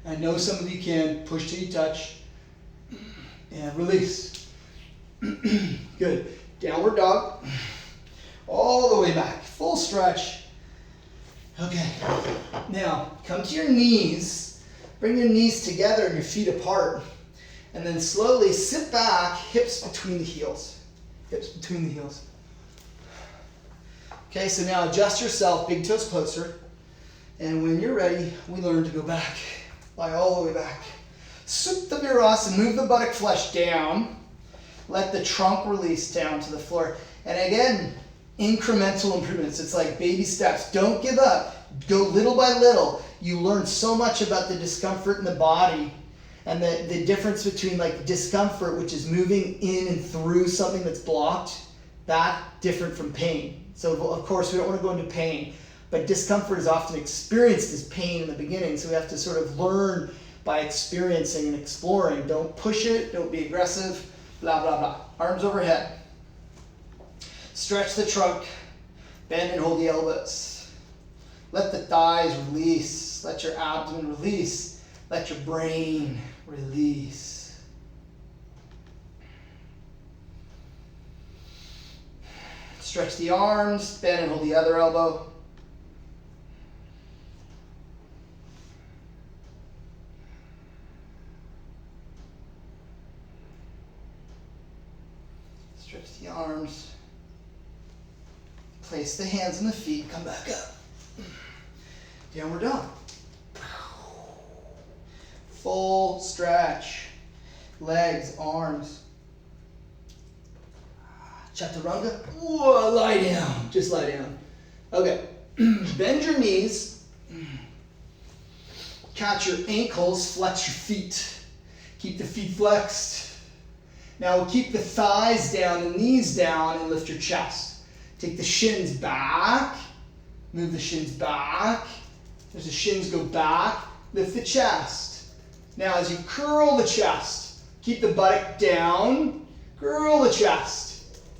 I know some of you can. Push till you touch. And release. Good. Downward dog. All the way back. Full stretch. Okay. Now, come to your knees. Bring your knees together and your feet apart. And then slowly sit back, hips between the heels. Hips between the heels. Okay, so now adjust yourself, big toes closer. And when you're ready, we learn to go back. Lie all the way back. Supta Virasana, move the buttock flesh down. Let the trunk release down to the floor. And again, incremental improvements. It's like baby steps. Don't give up. Go little by little. You learn so much about the discomfort in the body and the difference between like discomfort, which is moving in and through something that's blocked, that different from pain. So of course we don't want to go into pain, but discomfort is often experienced as pain in the beginning. So we have to sort of learn by experiencing and exploring. Don't push it, don't be aggressive, blah, blah, blah. Arms overhead. Stretch the trunk, bend and hold the elbows. Let the thighs release, let your abdomen release, let your brain release. Stretch the arms, bend and hold the other elbow. Stretch the arms. Place the hands on the feet, come back up. Downward dog. Full stretch. Legs, arms. Chaturanga. Whoa, lie down. Just lie down. Okay. Bend your knees. Catch your ankles. Flex your feet. Keep the feet flexed. Now we'll keep the thighs down, the knees down, and lift your chest. Take the shins back. Move the shins back. As the shins go back, lift the chest. Now as you curl the chest, keep the buttock down. Curl the chest.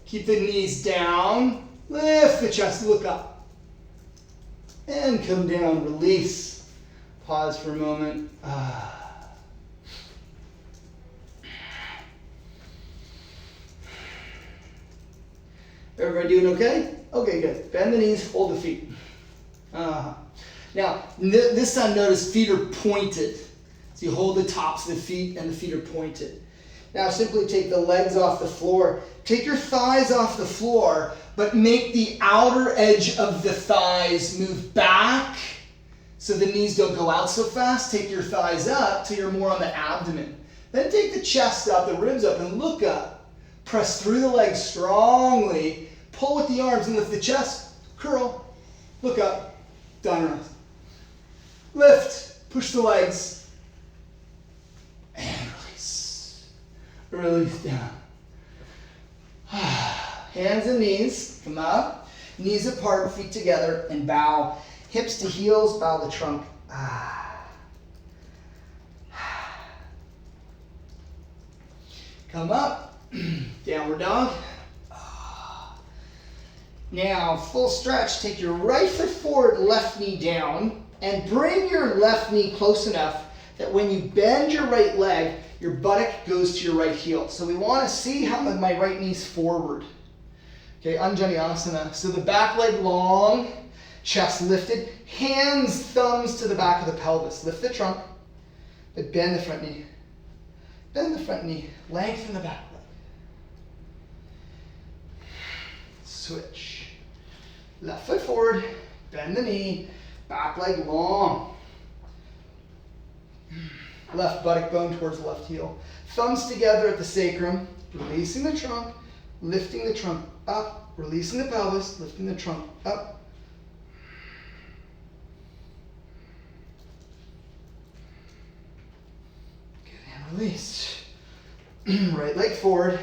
Keep the knees down, lift the chest, look up. And come down, release. Pause for a moment. Everybody doing okay? Okay, good. Bend the knees, hold the feet. Now, this time notice feet are pointed. So you hold the tops of the feet and the feet are pointed. Now simply take the legs off the floor. Take your thighs off the floor, but make the outer edge of the thighs move back so the knees don't go out so fast. Take your thighs up till you're more on the abdomen. Then take the chest up, the ribs up, and look up. Press through the legs strongly. Pull with the arms and lift the chest. Curl. Look up. Down around. Lift. Push the legs. And release. Release down. Hands and knees. Come up. Knees apart, feet together, and bow. Hips to heels, bow the trunk. Come up. Downward dog. Now, full stretch. Take your right foot forward, left knee down, and bring your left knee close enough that when you bend your right leg, your buttock goes to your right heel. So we want to see how my right knee's forward. Okay, Anjaneyasana. So the back leg long, chest lifted, hands, thumbs to the back of the pelvis. Lift the trunk, but bend the front knee. Bend the front knee, lengthen the back leg. Switch. Left foot forward, bend the knee, back leg long. Left buttock bone towards the left heel. Thumbs together at the sacrum, releasing the trunk, lifting the trunk up, releasing the pelvis, lifting the trunk up. Good, and release. Right leg forward,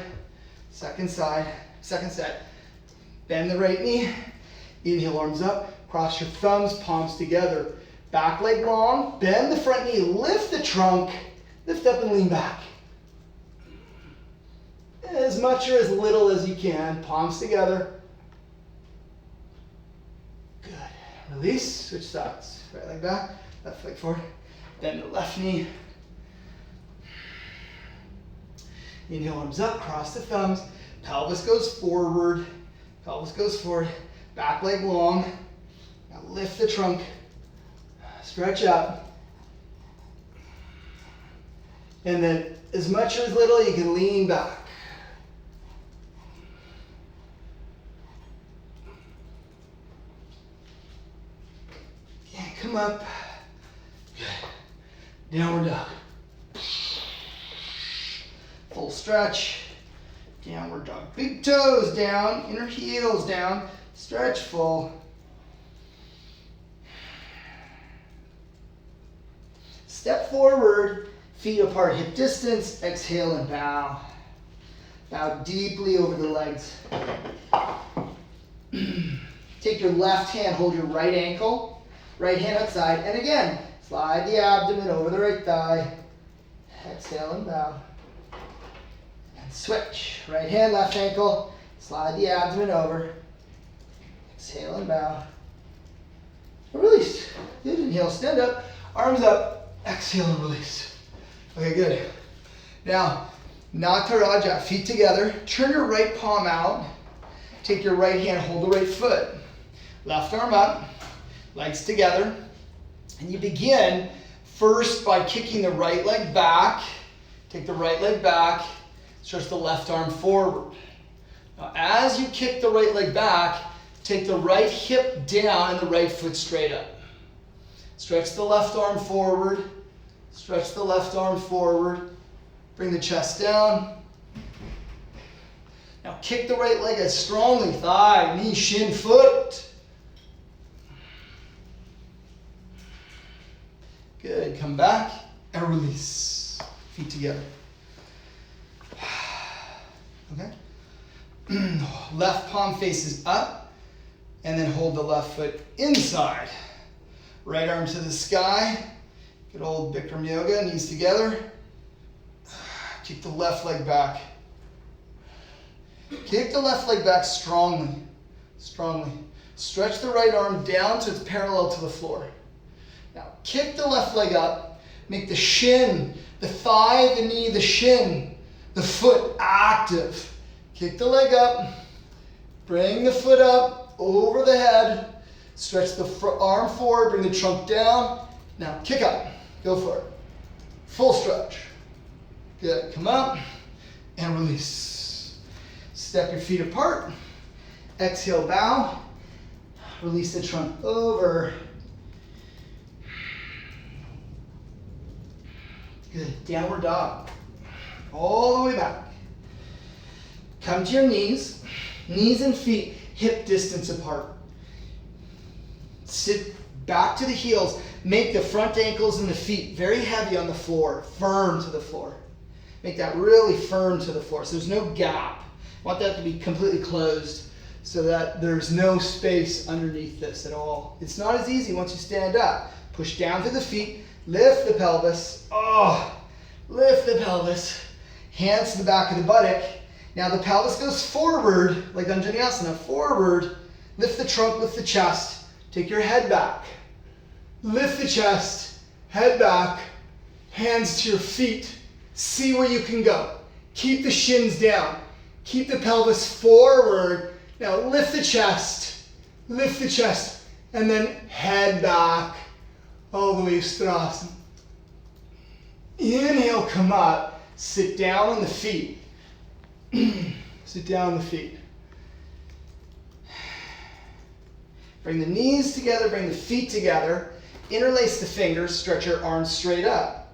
second side, second set. Bend the right knee, inhale, arms up, cross your thumbs, palms together. Back leg long, bend the front knee, lift the trunk, lift up and lean back. As much or as little as you can, palms together. Good. Release, switch sides. Right leg back, left leg forward. Bend the left knee. Inhale, arms up, cross the thumbs. Pelvis goes forward. Pelvis goes forward. Back leg long. Now lift the trunk. Stretch up. And then as much or as little you can lean back. Okay, come up. Good. Downward dog. Full stretch. Downward dog. Big toes down, inner heels down. Stretch full. Step forward, feet apart, hip distance. Exhale and bow. Bow deeply over the legs. Take your left hand, hold your right ankle. Right hand outside. And again, slide the abdomen over the right thigh. Exhale and bow. Switch. Right hand, left ankle. Slide the abdomen over. Exhale and bow. Release. Good. Inhale, stand up. Arms up. Exhale and release. Okay, good. Now, Nataraja. Feet together. Turn your right palm out. Take your right hand, hold the right foot. Left arm up. Legs together. And you begin first by kicking the right leg back. Take the right leg back. Stretch the left arm forward. Now, as you kick the right leg back, take the right hip down and the right foot straight up. Stretch the left arm forward. Stretch the left arm forward. Bring the chest down. Now kick the right leg as strongly. Thigh, knee, shin, foot. Good. Come back and release. Feet together. Okay. Left palm faces up, and then hold the left foot inside. Right arm to the sky. Good old Bikram yoga, knees together. Kick the left leg back. Kick the left leg back strongly. Strongly. Stretch the right arm down so it's parallel to the floor. Now, kick the left leg up. Make the shin, the thigh, the knee, the shin, the foot active. Kick the leg up. Bring the foot up over the head. Stretch the arm forward. Bring the trunk down. Now kick up. Go for it. Full stretch. Good. Come up and release. Step your feet apart. Exhale, bow. Release the trunk over. Good. Downward dog. All the way back. Come to your knees. Knees and feet hip distance apart. Sit back to the heels. Make the front ankles and the feet very heavy on the floor. Firm to the floor. Make that really firm to the floor so there's no gap. I want that to be completely closed so that there's no space underneath this at all. It's not as easy once you stand up. Push down to the feet. Lift the pelvis. Oh, lift the pelvis. Hands to the back of the buttock. Now the pelvis goes forward, like Anjaneyasana, forward. Lift the trunk, lift the chest. Take your head back. Lift the chest, head back, hands to your feet. See where you can go. Keep the shins down. Keep the pelvis forward. Now lift the chest, and then head back all the way to Ustrasana. Inhale, come up. Sit down on the feet. Sit down on the feet. Bring the knees together, bring the feet together. Interlace the fingers, stretch your arms straight up.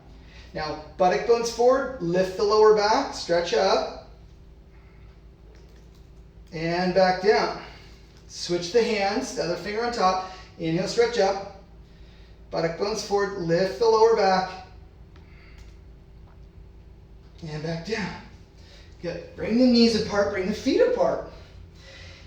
Now, buttock bones forward, lift the lower back, stretch up. And back down. Switch the hands, the other finger on top. Inhale, stretch up. Buttock bones forward, lift the lower back. And back down. Good. Bring the knees apart, bring the feet apart.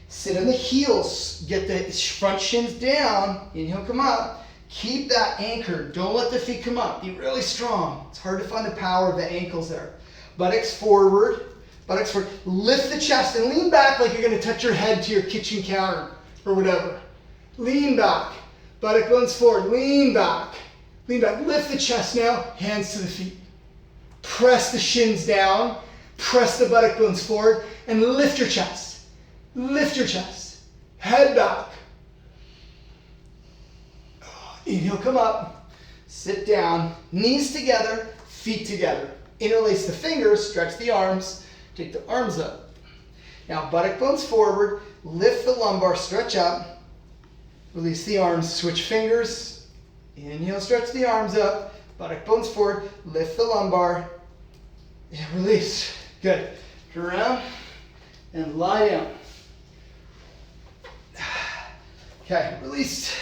Sit on the heels, get the front shins down, inhale, come up. Keep that anchored. Don't let the feet come up. Be really strong. It's hard to find the power of the ankles there. Buttocks forward. Buttocks forward. Lift the chest and lean back like you're going to touch your head to your kitchen counter or whatever. Lean back. Buttock bones forward. Lean back. Lean back. Lift the chest now. Hands to the feet. Press the shins down. Press the buttock bones forward and lift your chest. Lift your chest. Head back. Inhale, come up. Sit down. Knees together, feet together. Interlace the fingers, stretch the arms. Take the arms up. Now, buttock bones forward. Lift the lumbar, stretch up. Release the arms, switch fingers. Inhale, stretch the arms up. Buttock bones forward. Lift the lumbar. And release. Good. Turn around and lie down. Okay, release.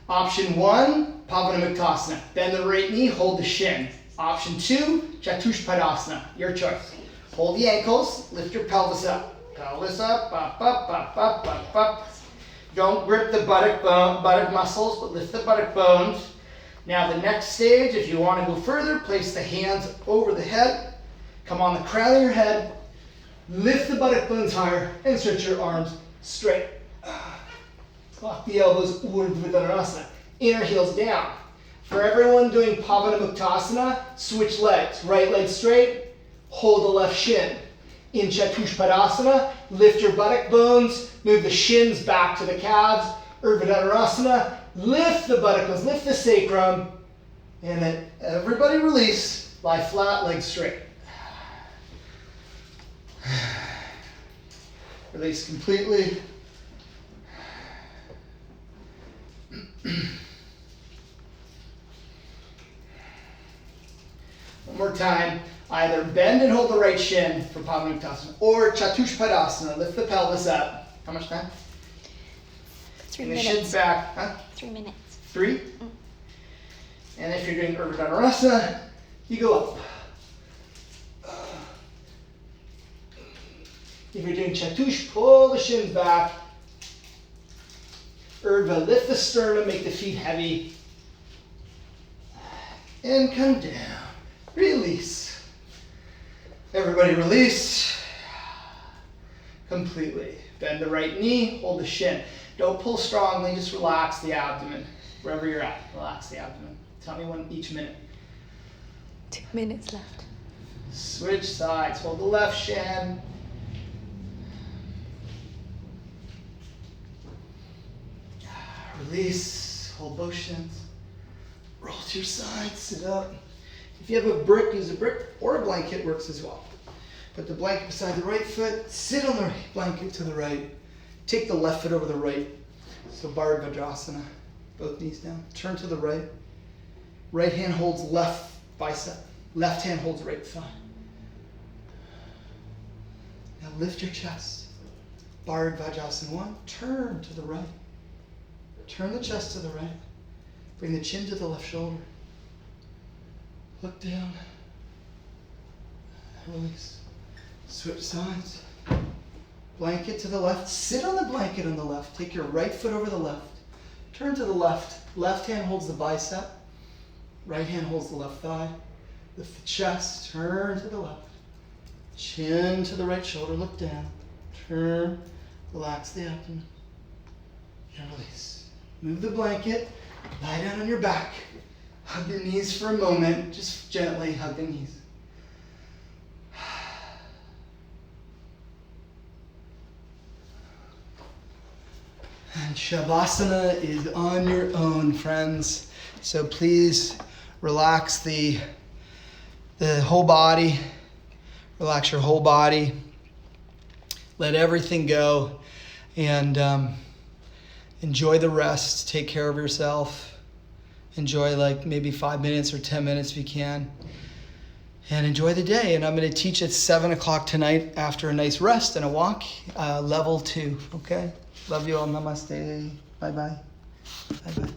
Option 1, Pavanamuktasana. Bend the right knee, hold the shin. Option 2, Chatushpadasana. Your choice. Hold the ankles, lift your pelvis up. Pelvis up, up, up, up, up, up, up. Don't grip the buttock muscles, but lift the buttock bones. Now the next stage, if you want to go further, place the hands over the head. Come on the crown of your head. Lift the buttock bones higher and stretch your arms straight. Lock the elbows, Urdhva Dhanurasana. Inner heels down. For everyone doing Pavanamuktasana, switch legs. Right leg straight, hold the left shin. In Chatushpadasana, lift your buttock bones, move the shins back to the calves. Urdhva Dhanurasana, lift the buttock bones, lift the sacrum. And then everybody release. Lie flat, legs straight. Release completely. One more time. Either bend and hold the right shin for Pavanamuktasana or Chatushpadasana. Lift the pelvis up. How much time? 3 and the minutes. shins back. Huh? 3 minutes. 3? And if you're doing Urdhva Dhanurasana, you go up. If you're doing Chatush, pull the shins back. Urdhva, lift the sternum, make the feet heavy. And come down. Release. Everybody release. Completely. Bend the right knee, hold the shin. Don't pull strongly, just relax the abdomen. Wherever you're at, relax the abdomen. Tell me when each minute. 2 minutes left. Switch sides. Hold the left shin. Release. Hold both shins. Roll to your side. Sit up. If you have a brick, use a brick or a blanket, works as well. Put the blanket beside the right foot. Sit on the blanket to the right. Take the left foot over the right. So Bharat Vajrasana. Both knees down. Turn to the right. Right hand holds left bicep. Left hand holds right thigh. Now lift your chest. Bharat Vajrasana 1. Turn to the right. Turn the chest to the right. Bring the chin to the left shoulder. Look down. Release. Switch sides. Blanket to the left. Sit on the blanket on the left. Take your right foot over the left. Turn to the left. Left hand holds the bicep. Right hand holds the left thigh. Lift the chest. Turn to the left. Chin to the right shoulder. Look down. Turn. Relax the abdomen. And release. Move the blanket. Lie down on your back. Hug your knees for a moment. Just gently hug the knees. And Shavasana is on your own, friends. So please relax the whole body. Relax your whole body. Let everything go. And enjoy the rest. Take care of yourself. Enjoy like maybe 5 minutes or 10 minutes if you can. And enjoy the day. And I'm going to teach at 7 o'clock tonight after a nice rest and a walk. Level 2. Okay? Love you all. Namaste. Bye-bye. Bye-bye.